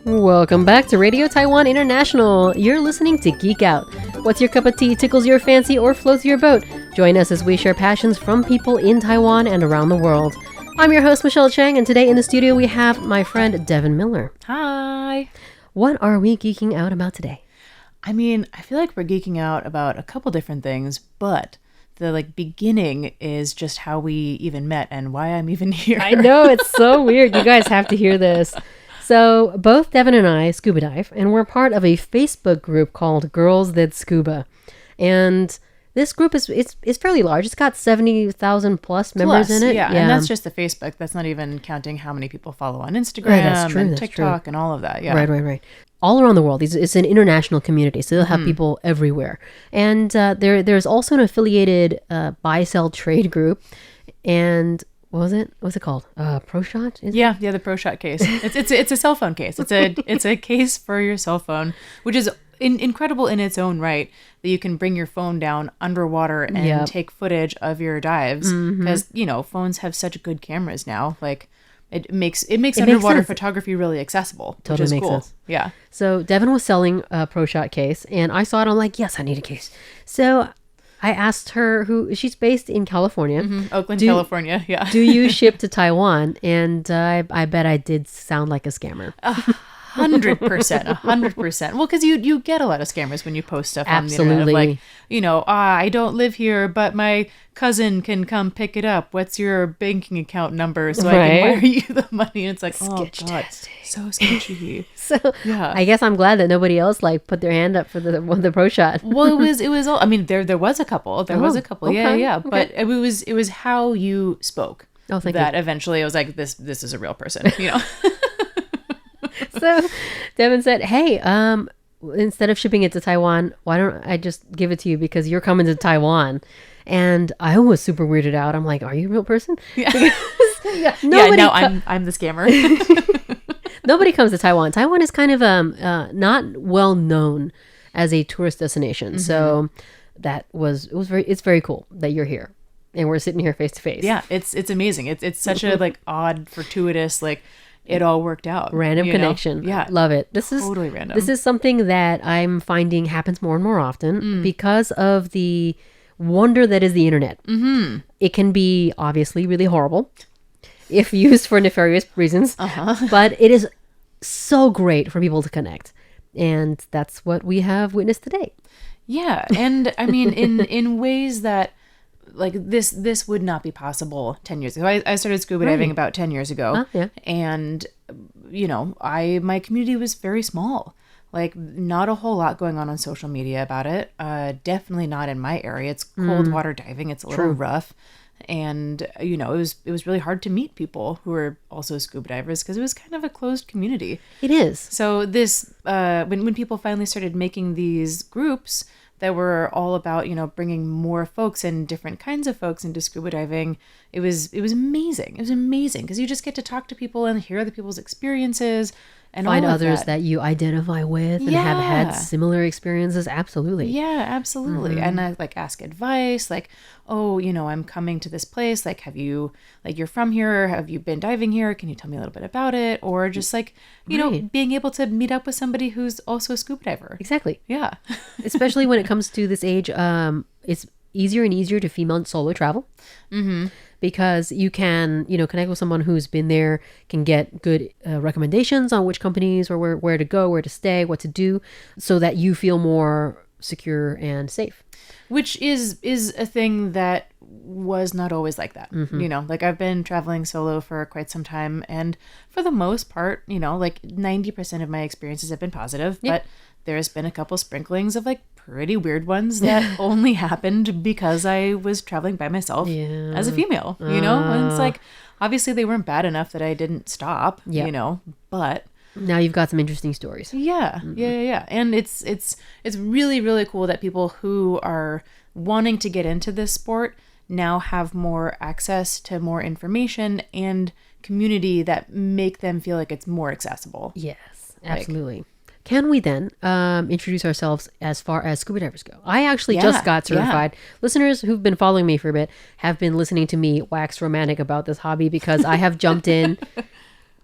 Welcome back to Radio Taiwan International. You're listening to Geek Out. What's your cup of tea, tickles your fancy, or floats your boat? Join us as we share passions from people in Taiwan and around the world. I'm your host, Michelle Chang, and today in the studio we have my friend Devin Miller. Hi. What are we geeking out about today? I mean, I feel like we're geeking out about a couple different things, but the beginning is just how we even met and why I'm even here. I know, it's so weird. You guys have to hear this. So both Devin and I scuba dive, and we're part of a Facebook group called Girls That Scuba. And this group is fairly large. It's got 70,000 plus members in it. Yeah, and that's just the Facebook. That's not even counting how many people follow on Instagram and TikTok and all of that. Yeah, Right. All around the world. It's an international community, so they'll have people everywhere. And there's also an affiliated buy-sell trade group. And what was it? What's it called? Pro Shot? Yeah, the Pro Shot case. It's a cell phone case. It's a case for your cell phone, which is incredible in its own right, that you can bring your phone down underwater and take footage of your dives, because phones have such good cameras now. Like it makes underwater photography really accessible. Totally which is makes cool. sense. Yeah. So Devin was selling a Pro Shot case, and I saw it. I'm like, yes, I need a case. So I asked her she's based in California. Oakland, California, yeah. Do you ship to Taiwan? And I bet I did sound like a scammer. 100%. Well, because you get a lot of scammers when you post stuff on the internet. Absolutely. Of I don't live here, but my cousin can come pick it up. What's your banking account number so I can wire you the money? And it's like, oh God, so sketchy. So yeah. I guess I'm glad that nobody else put their hand up for the Pro Shot. Well, it was all, I mean, there was a couple. There was a couple. Okay. Yeah. But it was how you spoke. Oh, thank that you. Eventually I was like, this is a real person, So Devin said, hey, instead of shipping it to Taiwan, why don't I just give it to you because you're coming to Taiwan? And I was super weirded out. I'm like, are you a real person? Yeah. I'm the scammer. Nobody comes to Taiwan. Taiwan is kind of not well known as a tourist destination. So it's very cool that you're here and we're sitting here face to face. Yeah, it's amazing. It's such a odd, fortuitous, it all worked out. Random connection. Yeah. Love it. Totally random. This is something that I'm finding happens more and more often because of the wonder that is the internet. Mm-hmm. It can be obviously really horrible if used for nefarious reasons, but it is so great for people to connect. And that's what we have witnessed today. Yeah. And I mean, in ways that this would not be possible 10 years ago. I started scuba diving about 10 years ago. And, my community was very small. Not a whole lot going on social media about it. Definitely not in my area. It's cold water diving. It's a little rough. And, it was really hard to meet people who were also scuba divers because it was kind of a closed community. It is. So this, when people finally started making these groups that were all about, bringing more folks and different kinds of folks into scuba diving, it was amazing. It was amazing because you just get to talk to people and hear other people's experiences and find all of others that you identify with and have had similar experiences. Absolutely. Yeah, absolutely. And I ask advice, I'm coming to this place. Have you, you're from here? Have you been diving here? Can you tell me a little bit about it? Or just being able to meet up with somebody who's also a scuba diver. Exactly. Yeah. Especially when it comes to this age, it's easier and easier to female solo travel. Mm-hmm. Because you can, connect with someone who's been there, can get good recommendations on which companies or where to go, where to stay, what to do, so that you feel more secure and safe. Which is a thing that was not always like that. Mm-hmm. I've been traveling solo for quite some time, and for the most part, 90% of my experiences have been positive, but there's been a couple sprinklings of pretty weird ones that only happened because I was traveling by myself as a female, and it's obviously they weren't bad enough that I didn't stop, but now you've got some interesting stories. Yeah. And it's really, really cool that people who are wanting to get into this sport now have more access to more information and community that make them feel like it's more accessible. Yes, absolutely. can we then introduce ourselves as far as scuba divers go? I actually just got certified. Listeners who've been following me for a bit have been listening to me wax romantic about this hobby because I have jumped in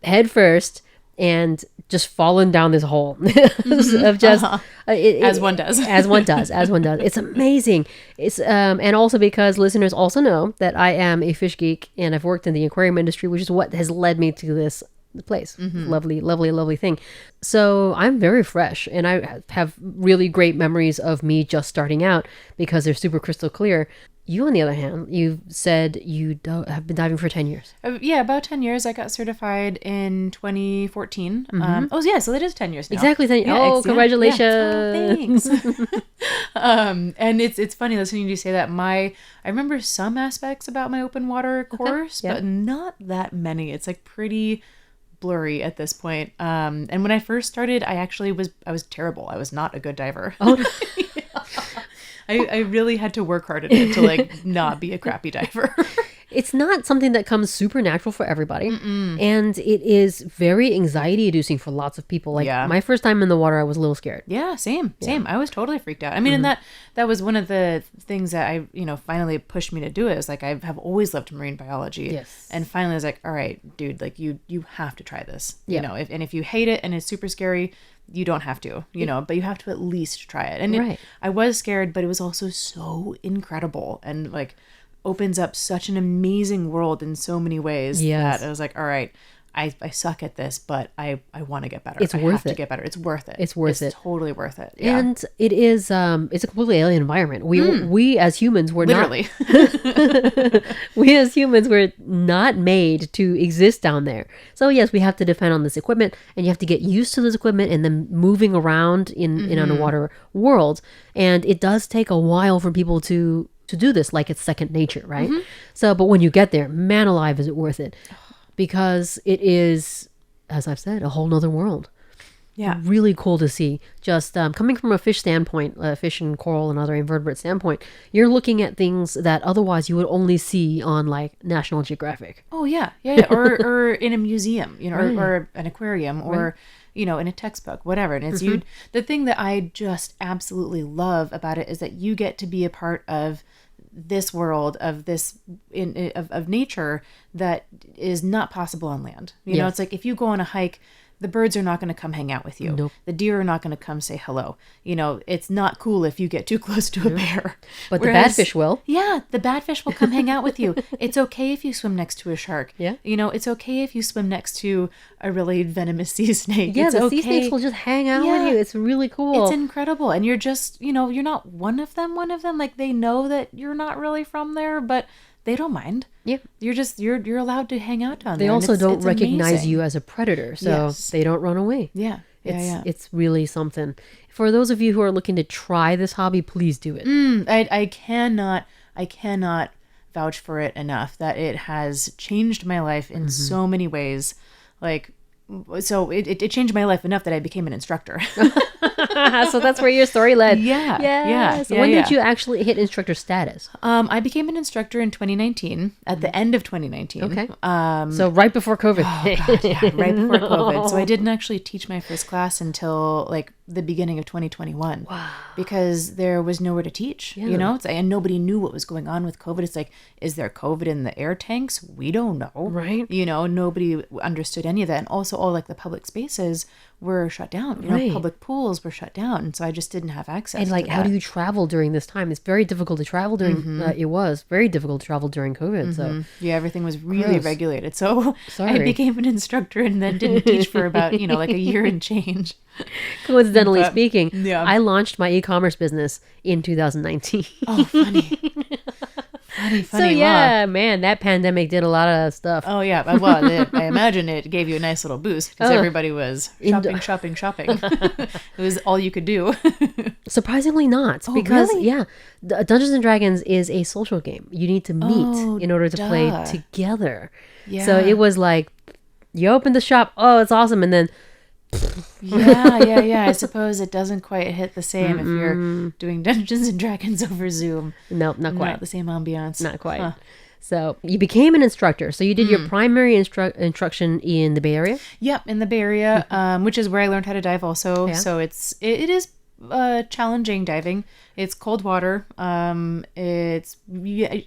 head first and just fallen down this hole of just as one does. As one does. It's amazing. It's and also because listeners also know that I am a fish geek and I've worked in the aquarium industry, which is what has led me to this place. Lovely thing. So I'm very fresh and I have really great memories of me just starting out because they're super crystal clear. You, on the other hand, you said you have been diving for 10 years. Yeah, about 10 years. I got certified in 2014. So it is 10 years now. Exactly 10 years. Yeah, Congratulations. Yeah. Oh, thanks. And it's funny listening to you say that. I remember some aspects about my open water course, but not that many. It's like pretty blurry at this point. And when I first started, I was terrible. I was not a good diver. Oh, no. I really had to work hard at it to like not be a crappy diver. It's not something that comes super natural for everybody. And it is very anxiety inducing for lots of people. Like my first time in the water, I was a little scared. Yeah, same. I was totally freaked out. I mean, and that was one of the things that I, finally pushed me to do it. Is like, I have always loved marine biology. Yes. And finally I was like, all right, dude, like you have to try this, if you hate it and it's super scary, you don't have to, but you have to at least try it. And I was scared, but it was also so incredible and like opens up such an amazing world in so many ways that I was like, all right, I suck at this, but I want to get better. It's worth it. To get better. It's worth it. It's totally worth it. Yeah. And it is, it's a completely alien environment. We as humans were literally we as humans were not made to exist down there. So yes, we have to depend on this equipment and you have to get used to this equipment and then moving around in underwater world. And it does take a while for people to do this, like it's second nature, right? So, but when you get there, man alive, is it worth it? Because it is, as I've said, a whole nother world. Yeah. Really cool to see. Just coming from a fish standpoint, fish and coral and other invertebrate standpoint, you're looking at things that otherwise you would only see on like National Geographic. Oh, yeah. Or in a museum, or an aquarium, or, in a textbook, whatever. And it's the thing that I just absolutely love about it is that you get to be a part of this world of this of nature that is not possible on land. You know, it's like if you go on a hike, the birds are not going to come hang out with you. Nope. The deer are not going to come say hello. It's not cool if you get too close to a bear. But the bad fish will. Yeah, the bad fish will come hang out with you. It's okay if you swim next to a shark. Yeah. It's okay if you swim next to a really venomous sea snake. Yeah, it's the sea snakes will just hang out with you. It's really cool. It's incredible. And you're just, you're not one of them. Like they know that you're not really from there, but they don't mind. Yeah. You're allowed to hang out down there. They also don't recognize you as a predator, so they don't run away. Yeah. It's really something. For those of you who are looking to try this hobby, please do it. I cannot vouch for it enough that it has changed my life in so many ways. Like, so it changed my life enough that I became an instructor. So that's where your story led. Yeah. So when did you actually hit instructor status? I became an instructor in 2019, at the end of 2019. Okay. So right before COVID. Oh God, yeah, right before COVID. So I didn't actually teach my first class until like the beginning of 2021. Wow. Because there was nowhere to teach, and nobody knew what was going on with COVID. It's like, is there COVID in the air tanks? We don't know. Right. Nobody understood any of that. And also all like the public spaces were shut down. Public pools were shut down. And so I just didn't have access and like, to how do you travel during this time? It's very difficult to travel during, it was very difficult to travel during COVID. So yeah, everything was really regulated. So I became an instructor and then didn't teach for about, like a year and change. Coincidentally speaking, I launched my e-commerce business in 2019. Oh, funny. So yeah, man, that pandemic did a lot of stuff. Oh yeah, well, I imagine it gave you a nice little boost because everybody was shopping. It was all you could do. Surprisingly not, because Dungeons and Dragons is a social game. You need to meet in order to play together. Yeah. So it was like, you open the shop, oh, it's awesome, and then I suppose it doesn't quite hit the same if you're doing Dungeons and Dragons over Zoom. Nope, not quite. Not the same ambiance. Not quite. Huh. So you became an instructor. So you did your primary instruction in the Bay Area? Yep, in the Bay Area, which is where I learned how to dive also. Yeah. So it is challenging diving. It's cold water. It's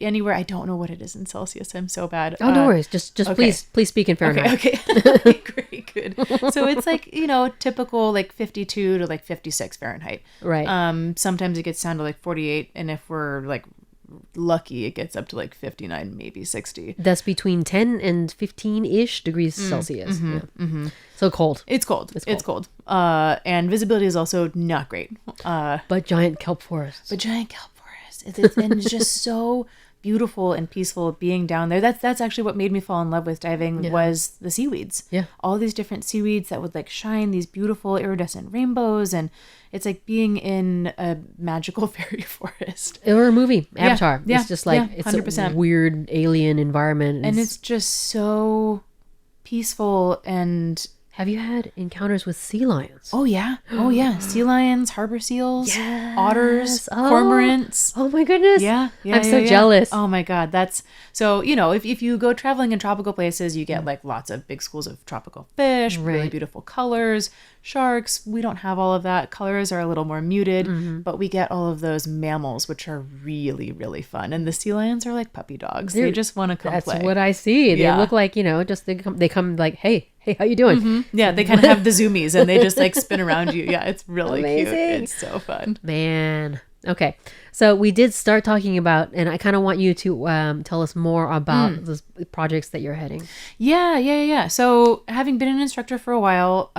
anywhere. I don't know what it is in Celsius. I'm so bad. Oh, no worries. Just okay. please speak in Fahrenheit. Okay. Great, good. So it's like, typical like 52 to like 56 Fahrenheit. Right. Sometimes it gets down to like 48, and if we're like lucky, it gets up to like 59, maybe 60. That's between 10 and 15-ish degrees Celsius. So cold. It's cold. It's cold. And visibility is also not great. But giant kelp forests. It's just so beautiful and peaceful being down there. That's actually what made me fall in love with diving was the seaweeds. Yeah. All these different seaweeds that would like shine these beautiful iridescent rainbows, and it's like being in a magical fairy forest. Or a movie, Avatar. Yeah. It's just like, it's 100%. A weird alien environment. And it's just so peaceful. And have you had encounters with sea lions? Oh, yeah. Sea lions, harbor seals, otters, cormorants. Oh, my goodness. Yeah. I'm so jealous. Oh, my God. That's so, if you go traveling in tropical places, you get like lots of big schools of tropical fish, really beautiful colors, sharks. We don't have all of that. Colors are a little more muted, but we get all of those mammals, which are really, really fun. And the sea lions are like puppy dogs. They just want to come play. That's what I see. They look like, just they come like, hey, how you doing? Yeah, they kind of have the zoomies and they just like spin around you. Yeah, it's really amazing. Cute. It's so fun. Man. Okay. So we did start talking about, and I kind of want you to tell us more about the projects that you're heading. Yeah. So having been an instructor for a while,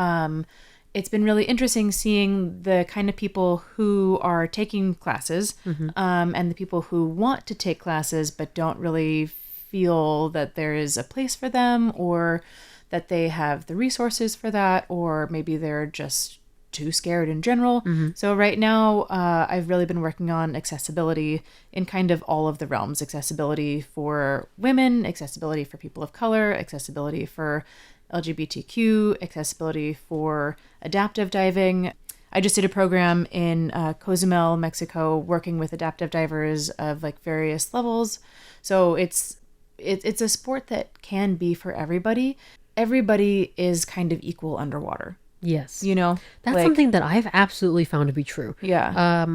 it's been really interesting seeing the kind of people who are taking classes and the people who want to take classes but don't really feel that there is a place for them, or that they have the resources for that, or maybe they're just too scared in general. So right now, I've really been working on accessibility in kind of all of the realms. Accessibility for women, accessibility for people of color, accessibility for LGBTQ, accessibility for adaptive diving. I just did a program in Cozumel, Mexico, working with adaptive divers of like various levels. So it's a sport that can be for everybody. Everybody is kind of equal underwater. Yes. That's like, something that I've absolutely found to be true. Yeah.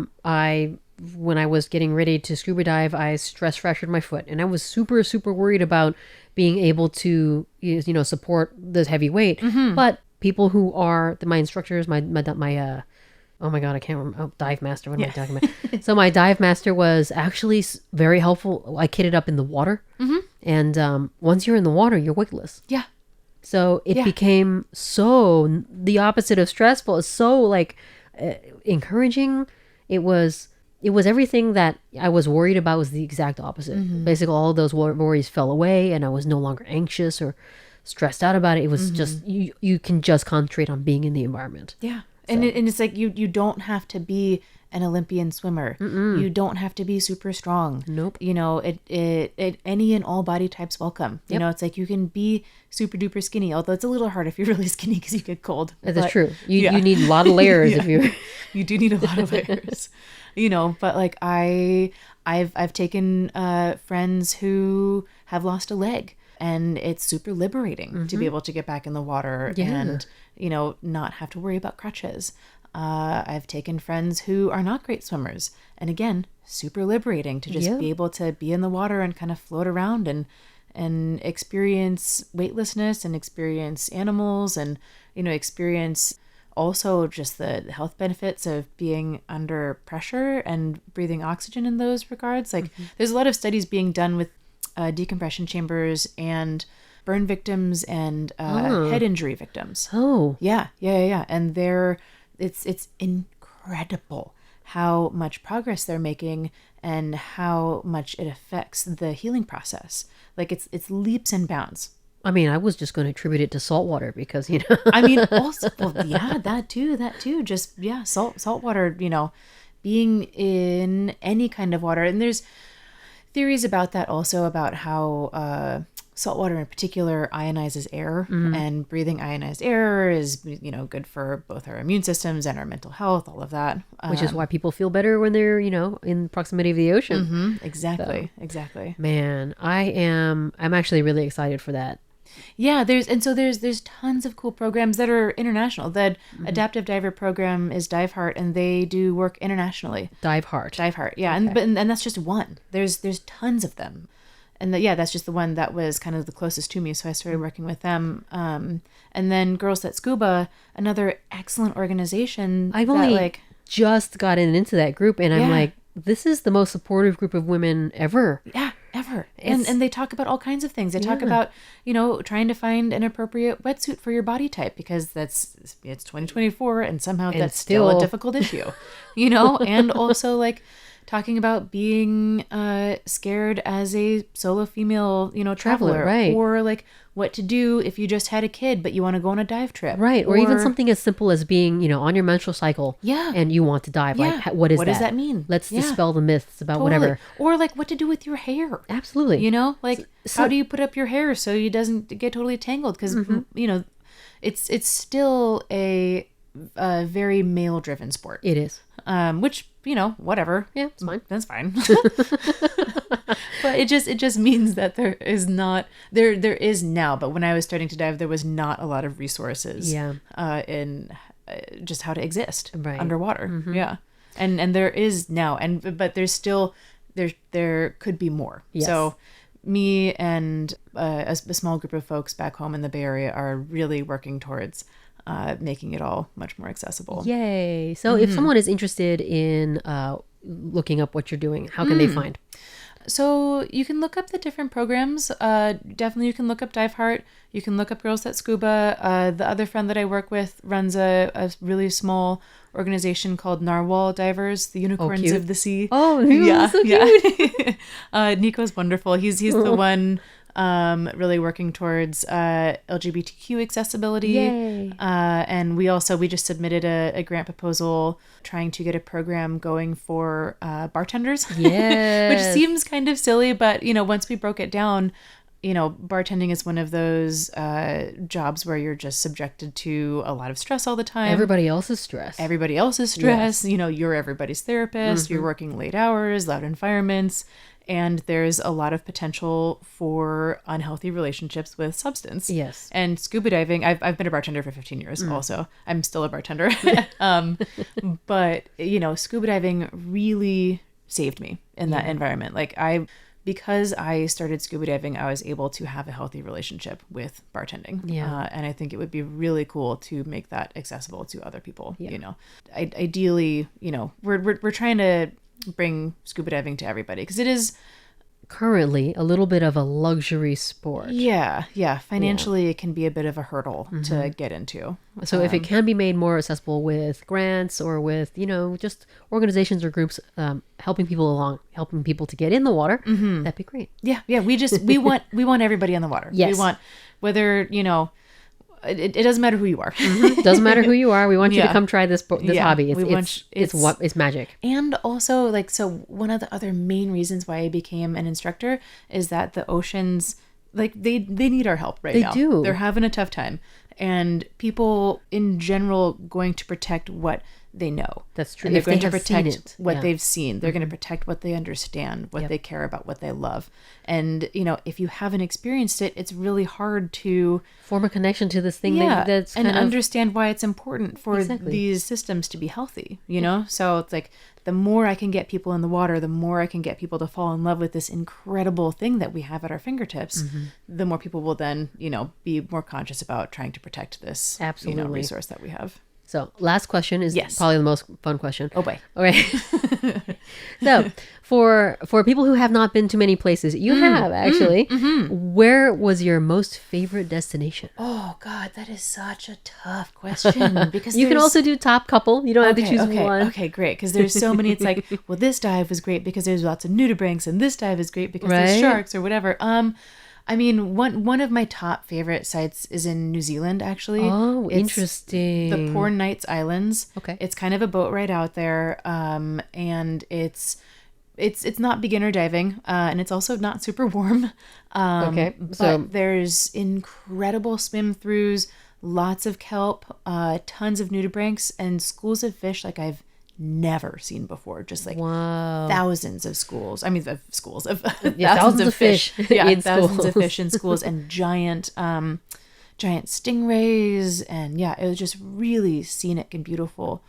When I was getting ready to scuba dive, I stress fractured my foot, and I was super, super worried about being able to, support this heavy weight. But people who are my instructors, my oh my God, I can't remember. Oh, dive master. What am I talking about? So my dive master was actually very helpful. I kitted up in the water, and once you're in the water, you're weightless. Yeah. So it became so the opposite of stressful. It's so like encouraging. It was everything that I was worried about was the exact opposite. Basically, all of those worries fell away, and I was no longer anxious or stressed out about it. It was just you can just concentrate on being in the environment. Yeah, so. And it's like you don't have to be an Olympian swimmer. You don't have to be super strong. Nope. It any and all body types welcome. Yep. It's like you can be super duper skinny, although it's a little hard if you're really skinny because you get cold. That's true. You need a lot of layers if you're. You do need a lot of layers. But like I've taken friends who have lost a leg, and it's super liberating to be able to get back in the water and not have to worry about crutches. I've taken friends who are not great swimmers, and again, super liberating to just be able to be in the water and kind of float around and experience weightlessness and experience animals and experience also just the health benefits of being under pressure and breathing oxygen in those regards. Like there's a lot of studies being done with decompression chambers and burn victims and head injury victims. Oh. Yeah. And it's incredible how much progress they're making and how much it affects the healing process. Like it's leaps and bounds. I mean, I was just going to attribute it to salt water because, I mean, also, that too. Just, salt water, being in any kind of water. And there's theories about that also, about how saltwater in particular ionizes air, and breathing ionized air is, good for both our immune systems and our mental health, all of that. Which is why people feel better when they're, in proximity of the ocean. Exactly. So, exactly. Man, I'm actually really excited for that. Yeah, there's tons of cool programs that are international. The Adaptive Diver program is Dive Heart, and they do work internationally. Dive Heart. Yeah. Okay. And that's just one. There's tons of them. And that's just the one that was kind of the closest to me. So I started working with them. And then Girls That Scuba, another excellent organization. I've only just gotten into that group, and I'm like, this is the most supportive group of women ever. Yeah, ever. And they talk about all kinds of things. They talk about, trying to find an appropriate wetsuit for your body type, because it's 2024 and somehow that's still a difficult issue, and also like talking about being scared as a solo female, traveler, right? Or like what to do if you just had a kid but you want to go on a dive trip, right? Or even something as simple as being, on your menstrual cycle, and you want to dive. Like, what does that mean? Let's dispel the myths about whatever. Or like what to do with your hair. Absolutely. Like how do you put up your hair so it doesn't get totally tangled? Because it's still a very male driven sport. It is. Which, whatever. Yeah, it's fine. That's fine. But it just means that there is now, but when I was starting to dive, there was not a lot of resources in just how to exist underwater. Yeah. And there is now, but there's still, there could be more. Yes. So me and a small group of folks back home in the Bay Area are really working towards making it all much more accessible. Yay. So if someone is interested in looking up what you're doing, how can they find? So you can look up the different programs. Definitely you can look up Dive Heart. You can look up Girls That Scuba. The other friend that I work with runs a really small organization called Narwhal Divers, the Unicorns of the Sea. Oh, yeah, so cute. Nico's wonderful. He's the one really working towards LGBTQ accessibility. Yay. And we just submitted a grant proposal trying to get a program going for bartenders. Yes. Which seems kind of silly, but once we broke it down, bartending is one of those jobs where you're just subjected to a lot of stress all the time. Everybody else's stress. Yes. You're everybody's therapist. You're working late hours, loud environments. And there's a lot of potential for unhealthy relationships with substance. Yes. And scuba diving, I've been a bartender for 15 years also. I'm still a bartender. But, scuba diving really saved me in that environment. Because I started scuba diving, I was able to have a healthy relationship with bartending. Yeah. And I think it would be really cool to make that accessible to other people. Ideally, we're trying to bring scuba diving to everybody, because it is currently a little bit of a luxury sport. Financially it can be a bit of a hurdle to get into. So if it can be made more accessible with grants or with just organizations or groups helping people to get in the water, that'd be great. We want everybody on the water. Yes. We want, whether it doesn't matter who you are. Doesn't matter who you are. We want you to come try this hobby. It's magic. And also, so one of the other main reasons why I became an instructor is that the oceans, they need our help right now. They do. They're having a tough time. And people in general going to protect what they know. That's true. And they're If going they to have protect seen it. what they've seen. They're going to protect what they understand, what they care about, what they love. And, if you haven't experienced it, it's really hard to form a connection to this thing that's and understand why it's important for these systems to be healthy, So it's like, the more I can get people in the water, the more I can get people to fall in love with this incredible thing that we have at our fingertips, the more people will then, be more conscious about trying to protect this resource that we have. So last question is probably the most fun question. Oh boy. Okay. So for people who have not been to many places, you have actually, where was your most favorite destination? Oh God, that is such a tough question, because you can also do top couple. You don't have to choose one. Okay, great. Because there's so many. It's like, well, this dive was great because there's lots of nudibranchs, and this dive is great because there's sharks or whatever. I mean, one of my top favorite sites is in New Zealand, actually. Oh, interesting. The Poor Knights Islands. Okay. It's kind of a boat ride out there, and it's it's not beginner diving, and it's also not super warm. Okay, so but there's incredible swim throughs, lots of kelp, tons of nudibranchs, and schools of fish like I've never seen before. Just like wow, thousands of schools. I mean, of schools of yeah, thousands of fish Yeah, in thousands schools. of fish in schools, and giant stingrays, and yeah, it was just really scenic and beautiful.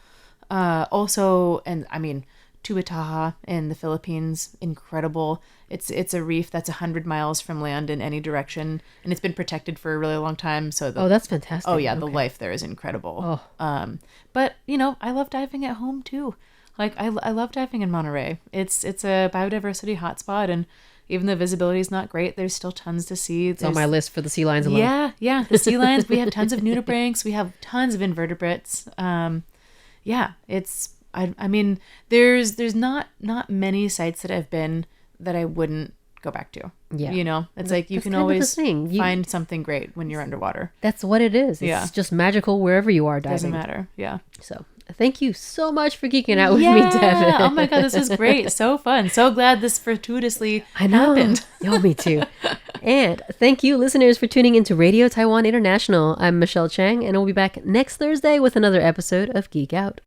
Also, and I mean, Tuataha in the Philippines, incredible. It's a reef that's 100 miles from land in any direction, and it's been protected for a really long time. So Oh, that's fantastic. oh yeah, the life there is incredible. But you know, I love diving at home too. Like I love diving in Monterey. It's a biodiversity hotspot, and even though visibility is not great, there's still tons to see. It's on my list for the sea lions alone. Yeah, the sea lions. We have tons of nudibranchs. We have tons of invertebrates. Yeah, it's. I mean, there's not many sites that I've been that I wouldn't go back to. Yeah. You know, it's like you That's can kind of the always thing. find something great when you're underwater. That's what it is. It's just magical wherever you are diving. Doesn't matter. Yeah. So thank you so much for geeking out with me, Devin. Oh my God, this is great. So fun. So glad this fortuitously I know. happened. Oh, me too. And thank you, listeners, for tuning into Radio Taiwan International. I'm Michelle Chang, and we'll be back next Thursday with another episode of Geek Out.